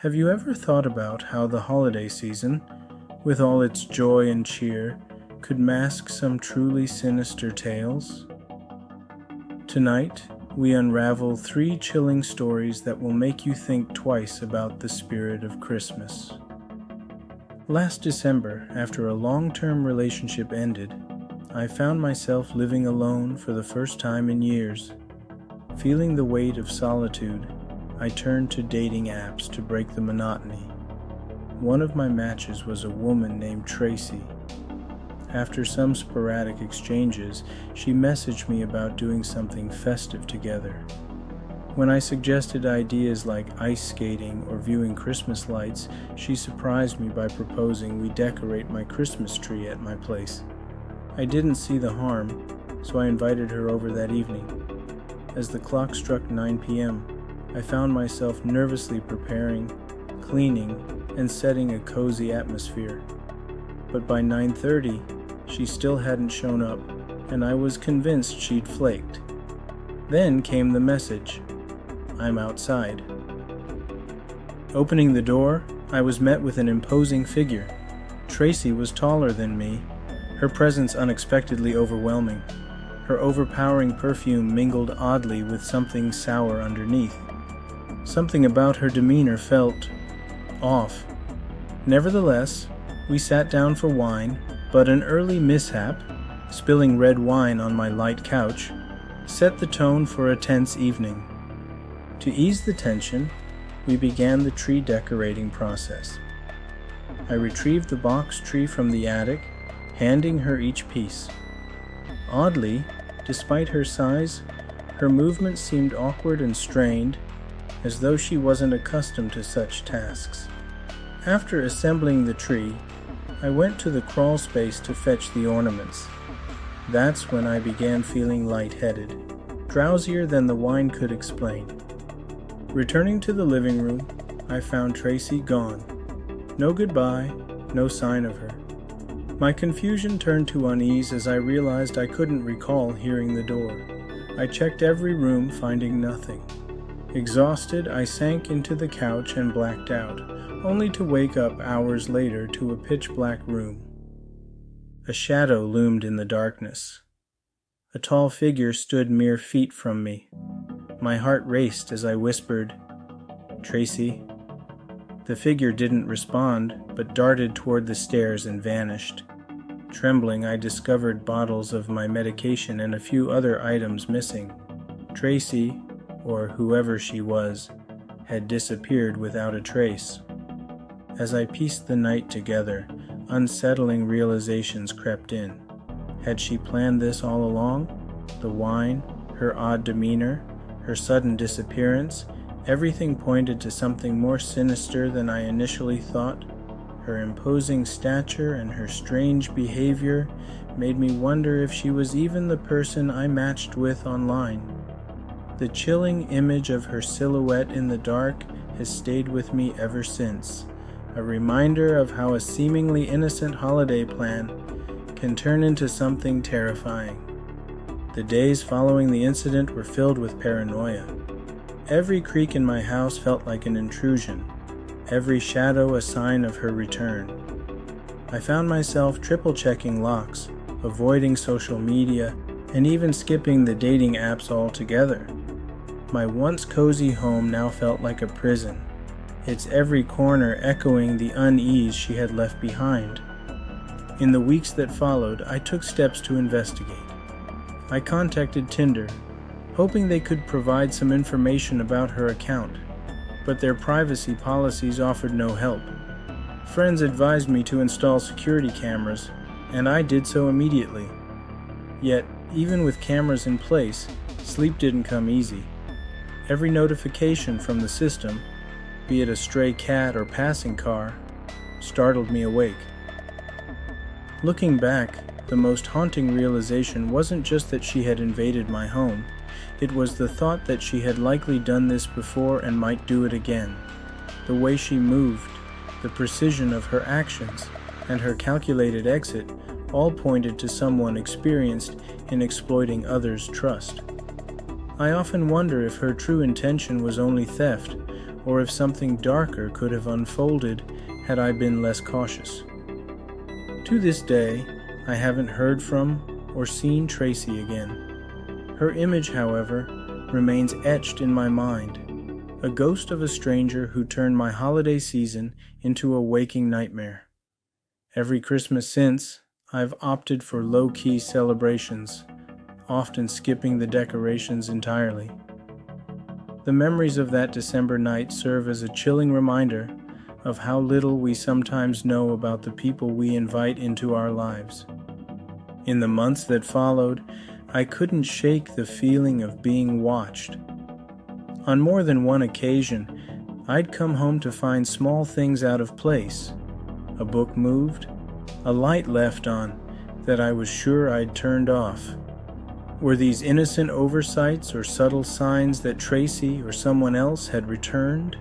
Have you ever thought about how the holiday season, with all its joy and cheer, could mask some truly sinister tales? Tonight, we unravel 3 chilling stories that will make you think twice about the spirit of Christmas. Last December, after a long-term relationship ended, I found myself living alone for the first time in years. Feeling the weight of solitude, I turned to dating apps to break the monotony. One of my matches was a woman named Tracy. After some sporadic exchanges, she messaged me about doing something festive together. When I suggested ideas like ice skating or viewing Christmas lights, she surprised me by proposing we decorate my Christmas tree at my place. I didn't see the harm, so I invited her over that evening. As the clock struck 9 p.m., I found myself nervously preparing, cleaning, and setting a cozy atmosphere. But by 9:30, she still hadn't shown up, and I was convinced she'd flaked. Then came the message, "I'm outside." Opening the door, I was met with an imposing figure. Tracy was taller than me, her presence unexpectedly overwhelming. Her overpowering perfume mingled oddly with something sour underneath. Something about her demeanor felt off. Nevertheless, we sat down for wine, but an early mishap, spilling red wine on my light couch, set the tone for a tense evening. To ease the tension, we began the tree decorating process. I retrieved the box tree from the attic, handing her each piece. Oddly, despite her size, her movement seemed awkward and strained, as though she wasn't accustomed to such tasks. After assembling the tree, I went to the crawl space to fetch the ornaments. That's when I began feeling lightheaded, drowsier than the wine could explain. Returning to the living room, I found Tracy gone. No goodbye, no sign of her. My confusion turned to unease as I realized I couldn't recall hearing the door. I checked every room, finding nothing. Exhausted, I sank into the couch and blacked out, only to wake up hours later to a pitch-black room. A shadow loomed in the darkness. A tall figure stood mere feet from me. My heart raced as I whispered, "Tracy." The figure didn't respond, but darted toward the stairs and vanished. Trembling, I discovered bottles of my medication and a few other items missing. Tracy, or whoever she was, had disappeared without a trace. As I pieced the night together, unsettling realizations crept in. Had she planned this all along? The wine, her odd demeanor, her sudden disappearance, everything pointed to something more sinister than I initially thought. Her imposing stature and her strange behavior made me wonder if she was even the person I matched with online. The chilling image of her silhouette in the dark has stayed with me ever since, a reminder of how a seemingly innocent holiday plan can turn into something terrifying. The days following the incident were filled with paranoia. Every creak in my house felt like an intrusion, every shadow a sign of her return. I found myself triple-checking locks, avoiding social media, and even skipping the dating apps altogether. My once cozy home now felt like a prison, its every corner echoing the unease she had left behind. In the weeks that followed, I took steps to investigate. I contacted Tinder, hoping they could provide some information about her account, but their privacy policies offered no help. Friends advised me to install security cameras, and I did so immediately. Yet, even with cameras in place, sleep didn't come easy. Every notification from the system, be it a stray cat or passing car, startled me awake. Looking back, the most haunting realization wasn't just that she had invaded my home. It was the thought that she had likely done this before and might do it again. The way she moved, the precision of her actions, and her calculated exit all pointed to someone experienced in exploiting others' trust. I often wonder if her true intention was only theft, or if something darker could have unfolded had I been less cautious. To this day, I haven't heard from or seen Tracy again. Her image, however, remains etched in my mind, a ghost of a stranger who turned my holiday season into a waking nightmare. Every Christmas since, I've opted for low-key celebrations, often skipping the decorations entirely. The memories of that December night serve as a chilling reminder of how little we sometimes know about the people we invite into our lives. In the months that followed, I couldn't shake the feeling of being watched. On more than one occasion, I'd come home to find small things out of place. A book moved, a light left on that I was sure I'd turned off. Were these innocent oversights or subtle signs that Tracy or someone else had returned?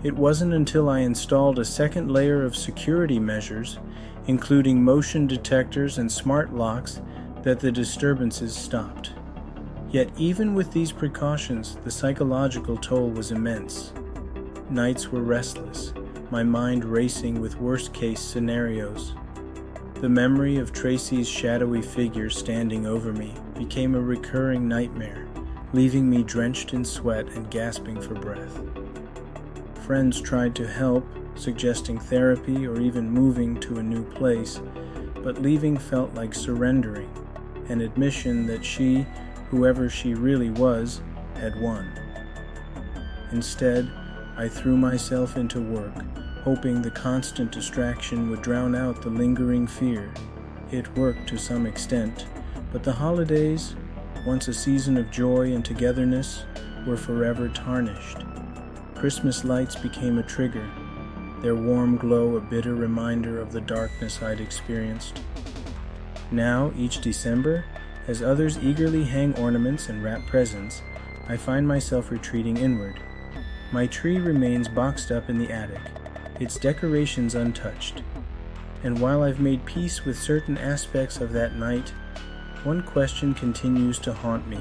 It wasn't until I installed a second layer of security measures, including motion detectors and smart locks, that the disturbances stopped. Yet even with these precautions, the psychological toll was immense. Nights were restless, my mind racing with worst-case scenarios. The memory of Tracy's shadowy figure standing over me became a recurring nightmare, leaving me drenched in sweat and gasping for breath. Friends tried to help, suggesting therapy or even moving to a new place, but leaving felt like surrendering, an admission that she, whoever she really was, had won. Instead, I threw myself into work, hoping the constant distraction would drown out the lingering fear. It worked to some extent, but the holidays, once a season of joy and togetherness, were forever tarnished. Christmas lights became a trigger, their warm glow a bitter reminder of the darkness I'd experienced. Now, each December, as others eagerly hang ornaments and wrap presents, I find myself retreating inward. My tree remains boxed up in the attic, its decorations untouched. And while I've made peace with certain aspects of that night, one question continues to haunt me.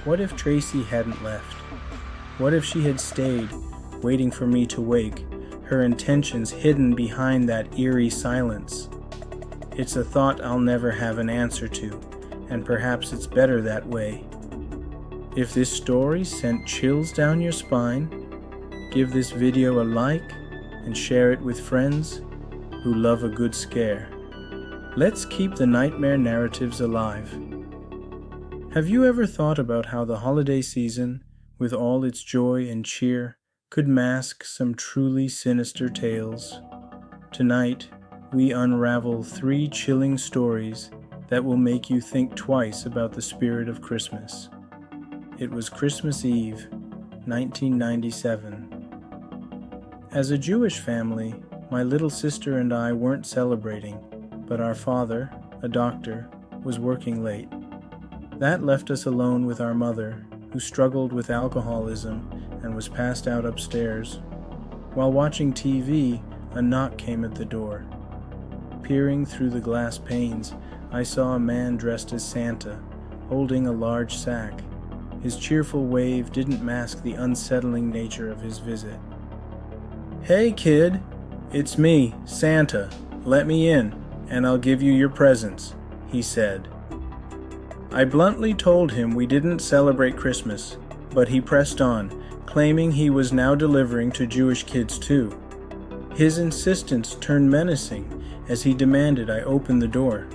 What if Tracy hadn't left? What if she had stayed, waiting for me to wake, her intentions hidden behind that eerie silence? It's a thought I'll never have an answer to, and perhaps it's better that way. If this story sent chills down your spine, give this video a like and share it with friends who love a good scare. Let's keep the nightmare narratives alive. Have you ever thought about how the holiday season, with all its joy and cheer, could mask some truly sinister tales? Tonight, we unravel 3 chilling stories that will make you think twice about the spirit of Christmas. It was Christmas Eve, 1997. As a Jewish family, my little sister and I weren't celebrating, but our father, a doctor, was working late. That left us alone with our mother, who struggled with alcoholism and was passed out upstairs. While watching TV, a knock came at the door. Peering through the glass panes, I saw a man dressed as Santa, holding a large sack. His cheerful wave didn't mask the unsettling nature of his visit. "Hey, kid, it's me, Santa. Let me in, and I'll give you your presents," he said. I bluntly told him we didn't celebrate Christmas, but he pressed on, claiming he was now delivering to Jewish kids too. His insistence turned menacing as he demanded I open the door.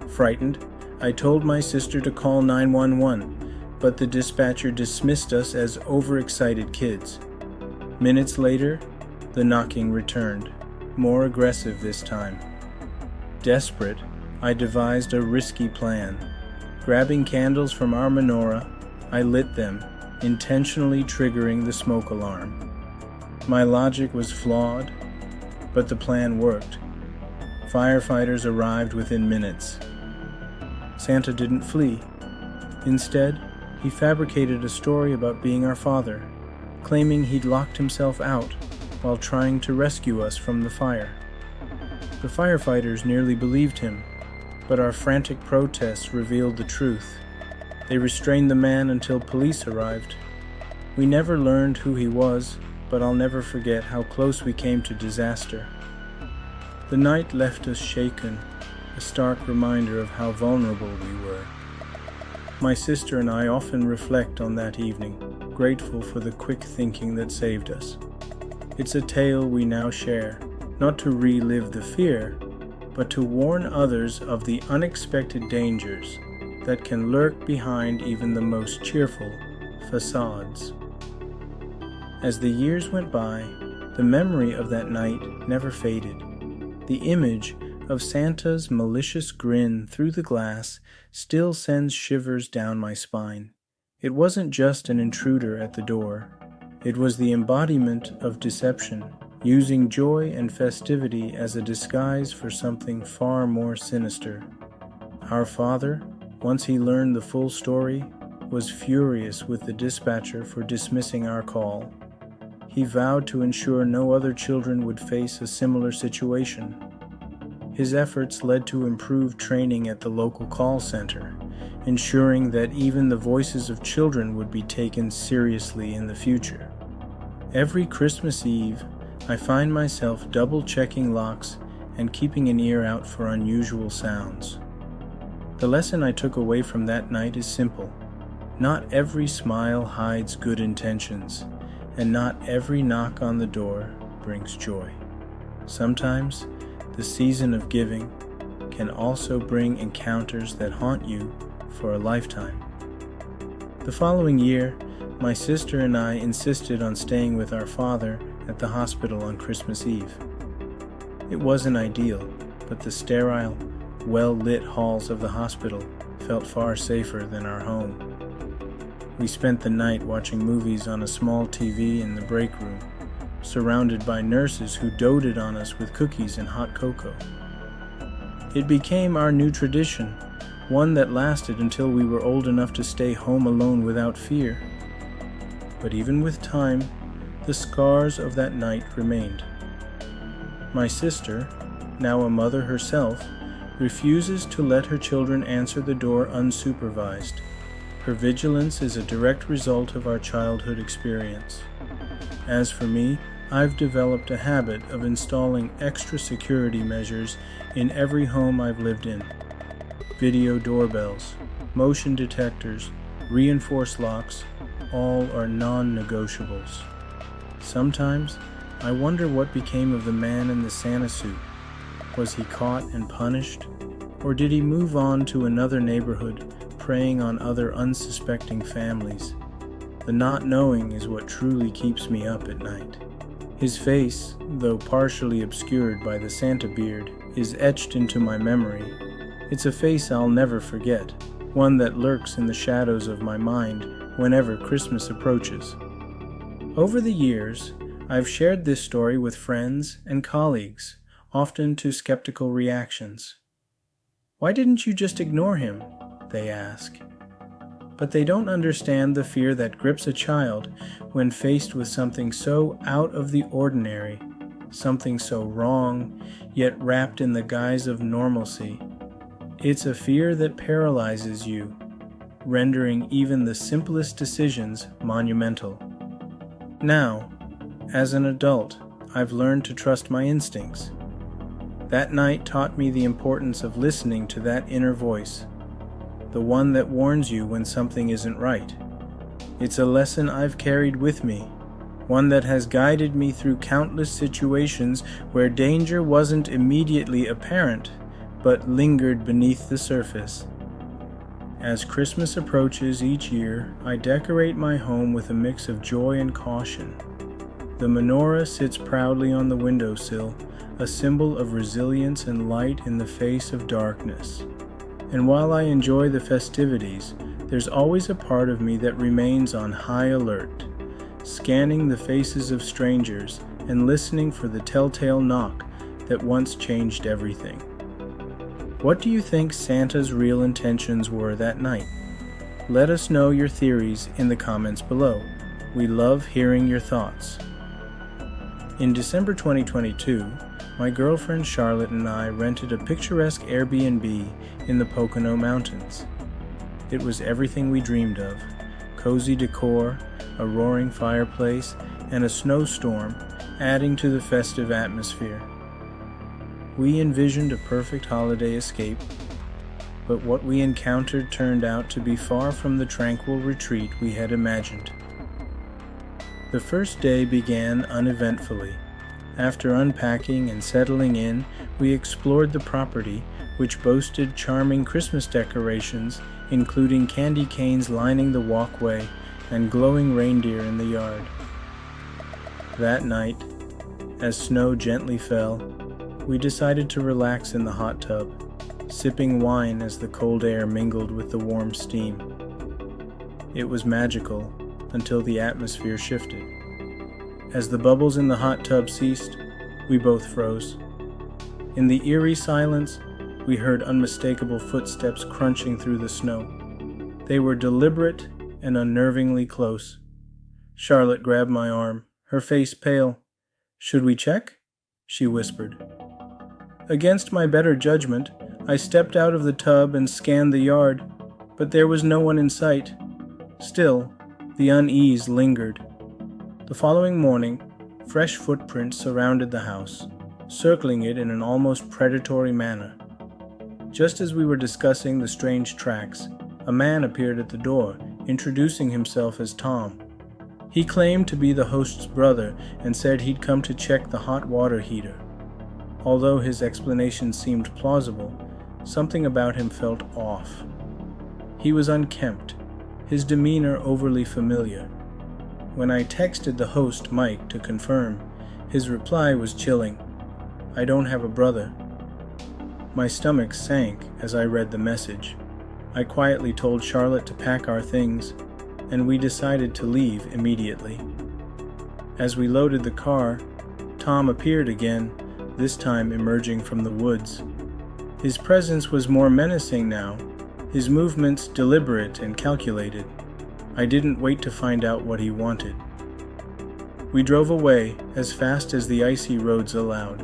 Frightened, I told my sister to call 911, but the dispatcher dismissed us as overexcited kids. Minutes later, the knocking returned, more aggressive this time. Desperate, I devised a risky plan. Grabbing candles from our menorah, I lit them, intentionally triggering the smoke alarm. My logic was flawed, but the plan worked. Firefighters arrived within minutes. Santa didn't flee. Instead, he fabricated a story about being our father, claiming he'd locked himself out while trying to rescue us from the fire. The firefighters nearly believed him, but our frantic protests revealed the truth. They restrained the man until police arrived. We never learned who he was, but I'll never forget how close we came to disaster. The night left us shaken, a stark reminder of how vulnerable we were. My sister and I often reflect on that evening, grateful for the quick thinking that saved us. It's a tale we now share, not to relive the fear, but to warn others of the unexpected dangers that can lurk behind even the most cheerful facades. As the years went by, the memory of that night never faded. The image of Santa's malicious grin through the glass still sends shivers down my spine. It wasn't just an intruder at the door. It was the embodiment of deception, using joy and festivity as a disguise for something far more sinister. Our father, once he learned the full story, was furious with the dispatcher for dismissing our call. He vowed to ensure no other children would face a similar situation. His efforts led to improved training at the local call center, ensuring that even the voices of children would be taken seriously in the future. Every Christmas Eve, I find myself double-checking locks and keeping an ear out for unusual sounds. The lesson I took away from that night is simple. Not every smile hides good intentions, and not every knock on the door brings joy. Sometimes, the season of giving can also bring encounters that haunt you for a lifetime. The following year, my sister and I insisted on staying with our father at the hospital on Christmas Eve. It wasn't ideal, but the sterile, well-lit halls of the hospital felt far safer than our home. We spent the night watching movies on a small TV in the break room, surrounded by nurses who doted on us with cookies and hot cocoa. It became our new tradition, one that lasted until we were old enough to stay home alone without fear. But even with time, the scars of that night remained. My sister, now a mother herself, refuses to let her children answer the door unsupervised. Her vigilance is a direct result of our childhood experience. As for me, I've developed a habit of installing extra security measures in every home I've lived in. Video doorbells, motion detectors, reinforced locks, all are non-negotiables. Sometimes, I wonder what became of the man in the Santa suit. Was he caught and punished? Or did he move on to another neighborhood, preying on other unsuspecting families? The not knowing is what truly keeps me up at night. His face, though partially obscured by the Santa beard, is etched into my memory. It's a face I'll never forget, one that lurks in the shadows of my mind whenever Christmas approaches. Over the years, I've shared this story with friends and colleagues, often to skeptical reactions. "Why didn't you just ignore him?" they ask. But they don't understand the fear that grips a child when faced with something so out of the ordinary, something so wrong, yet wrapped in the guise of normalcy. It's a fear that paralyzes you, rendering even the simplest decisions monumental. Now, as an adult, I've learned to trust my instincts. That night taught me the importance of listening to that inner voice, the one that warns you when something isn't right. It's a lesson I've carried with me, one that has guided me through countless situations where danger wasn't immediately apparent, but lingered beneath the surface. As Christmas approaches each year, I decorate my home with a mix of joy and caution. The menorah sits proudly on the windowsill, a symbol of resilience and light in the face of darkness. And while I enjoy the festivities, there's always a part of me that remains on high alert, scanning the faces of strangers and listening for the telltale knock that once changed everything. What do you think Santa's real intentions were that night? Let us know your theories in the comments below. We love hearing your thoughts. In December 2022, my girlfriend Charlotte and I rented a picturesque Airbnb in the Pocono Mountains. It was everything we dreamed of: cozy decor, a roaring fireplace, and a snowstorm, adding to the festive atmosphere. We envisioned a perfect holiday escape, but what we encountered turned out to be far from the tranquil retreat we had imagined. The first day began uneventfully. After unpacking and settling in, we explored the property, which boasted charming Christmas decorations, including candy canes lining the walkway and glowing reindeer in the yard. That night, as snow gently fell, we decided to relax in the hot tub, sipping wine as the cold air mingled with the warm steam. It was magical until the atmosphere shifted. As the bubbles in the hot tub ceased, we both froze. In the eerie silence, we heard unmistakable footsteps crunching through the snow. They were deliberate and unnervingly close. Charlotte grabbed my arm, her face pale. "Should we check?" she whispered. Against my better judgment, I stepped out of the tub and scanned the yard, but there was no one in sight. Still, the unease lingered. The following morning, fresh footprints surrounded the house, circling it in an almost predatory manner. Just as we were discussing the strange tracks, a man appeared at the door, introducing himself as Tom. He claimed to be the host's brother and said he'd come to check the hot water heater. Although his explanation seemed plausible, something about him felt off. He was unkempt, his demeanor overly familiar. When I texted the host, Mike, to confirm, his reply was chilling. "I don't have a brother." My stomach sank as I read the message. I quietly told Charlotte to pack our things, and we decided to leave immediately. As we loaded the car, Tom appeared again, this time emerging from the woods. His presence was more menacing now, his movements deliberate and calculated. I didn't wait to find out what he wanted. We drove away as fast as the icy roads allowed.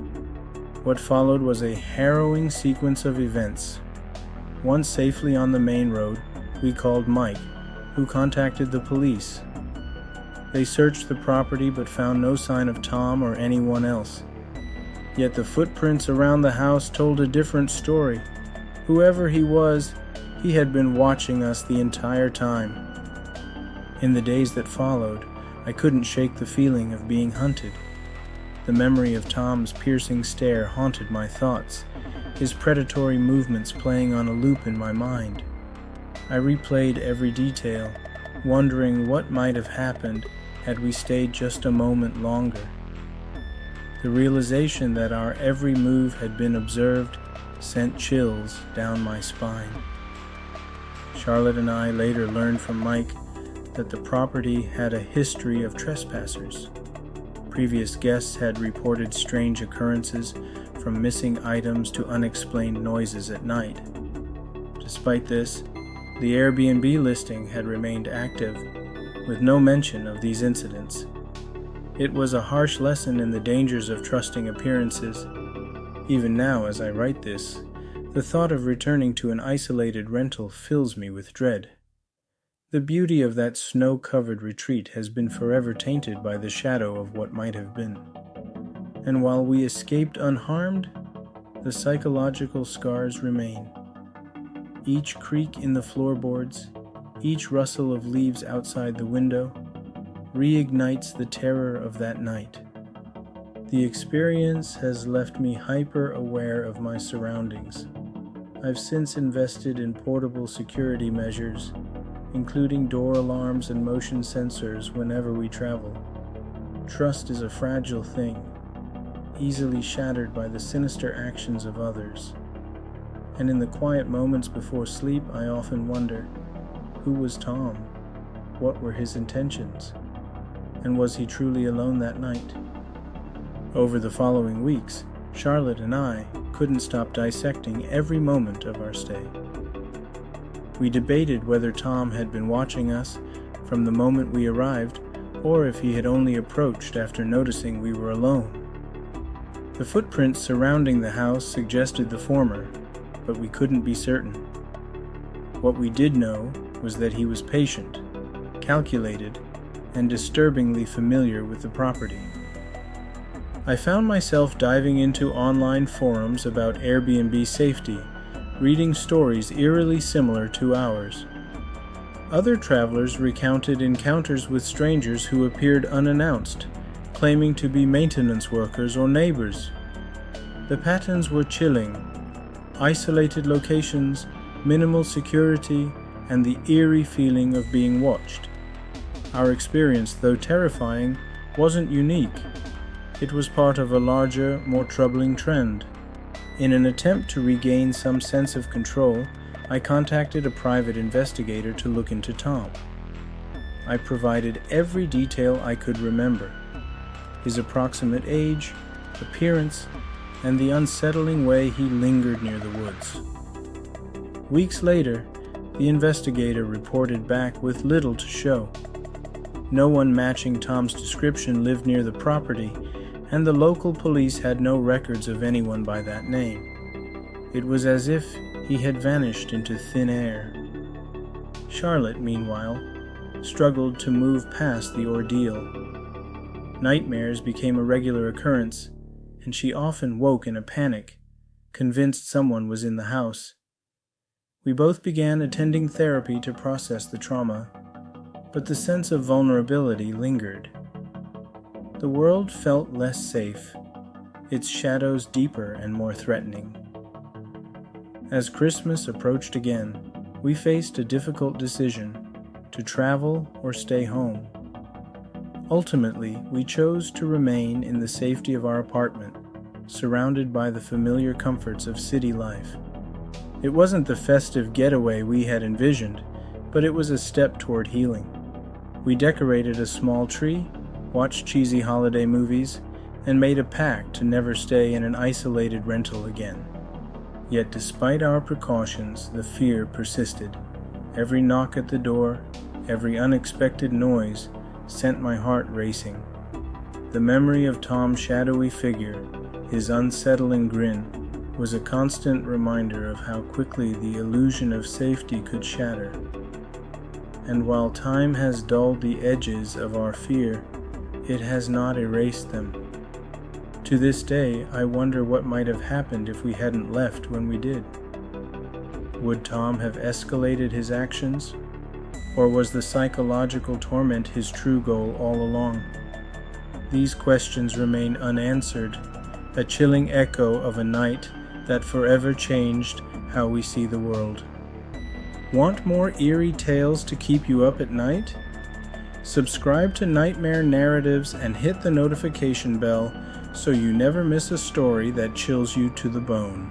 What followed was a harrowing sequence of events. Once safely on the main road, we called Mike, who contacted the police. They searched the property but found no sign of Tom or anyone else. Yet the footprints around the house told a different story. Whoever he was, he had been watching us the entire time. In the days that followed, I couldn't shake the feeling of being hunted. The memory of Tom's piercing stare haunted my thoughts, his predatory movements playing on a loop in my mind. I replayed every detail, wondering what might have happened had we stayed just a moment longer. The realization that our every move had been observed sent chills down my spine. Charlotte and I later learned from Mike that the property had a history of trespassers. Previous guests had reported strange occurrences, from missing items to unexplained noises at night. Despite this, the Airbnb listing had remained active, with no mention of these incidents. It was a harsh lesson in the dangers of trusting appearances. Even now, as I write this, the thought of returning to an isolated rental fills me with dread. The beauty of that snow-covered retreat has been forever tainted by the shadow of what might have been. And while we escaped unharmed, the psychological scars remain. Each creak in the floorboards, each rustle of leaves outside the window, reignites the terror of that night. The experience has left me hyper-aware of my surroundings. I've since invested in portable security measures, including door alarms and motion sensors whenever we travel. Trust is a fragile thing, easily shattered by the sinister actions of others. And in the quiet moments before sleep, I often wonder, who was Tom? What were his intentions? And was he truly alone that night? Over the following weeks, Charlotte and I couldn't stop dissecting every moment of our stay. We debated whether Tom had been watching us from the moment we arrived, or if he had only approached after noticing we were alone. The footprints surrounding the house suggested the former, but we couldn't be certain. What we did know was that he was patient, calculated, and disturbingly familiar with the property. I found myself diving into online forums about Airbnb safety, reading stories eerily similar to ours. Other travelers recounted encounters with strangers who appeared unannounced, claiming to be maintenance workers or neighbors. The patterns were chilling: isolated locations, minimal security, and the eerie feeling of being watched. Our experience, though terrifying, wasn't unique. It was part of a larger, more troubling trend. In an attempt to regain some sense of control, I contacted a private investigator to look into Tom. I provided every detail I could remember: his approximate age, appearance, and the unsettling way he lingered near the woods. Weeks later, the investigator reported back with little to show. No one matching Tom's description lived near the property, and the local police had no records of anyone by that name. It was as if he had vanished into thin air. Charlotte, meanwhile, struggled to move past the ordeal. Nightmares became a regular occurrence, and she often woke in a panic, convinced someone was in the house. We both began attending therapy to process the trauma, but the sense of vulnerability lingered. The world felt less safe, its shadows deeper and more threatening. As Christmas approached again, we faced a difficult decision: to travel or stay home. Ultimately, we chose to remain in the safety of our apartment, surrounded by the familiar comforts of city life. It wasn't the festive getaway we had envisioned, but it was a step toward healing. We decorated a small tree, watched cheesy holiday movies, and made a pact to never stay in an isolated rental again. Yet despite our precautions, the fear persisted. Every knock at the door, every unexpected noise sent my heart racing. The memory of Tom's shadowy figure, his unsettling grin, was a constant reminder of how quickly the illusion of safety could shatter. And while time has dulled the edges of our fear, it has not erased them. To this day, I wonder what might have happened if we hadn't left when we did. Would Tom have escalated his actions? Or was the psychological torment his true goal all along? These questions remain unanswered, a chilling echo of a night that forever changed how we see the world. Want more eerie tales to keep you up at night? Subscribe to Nightmare Narratives and hit the notification bell so you never miss a story that chills you to the bone.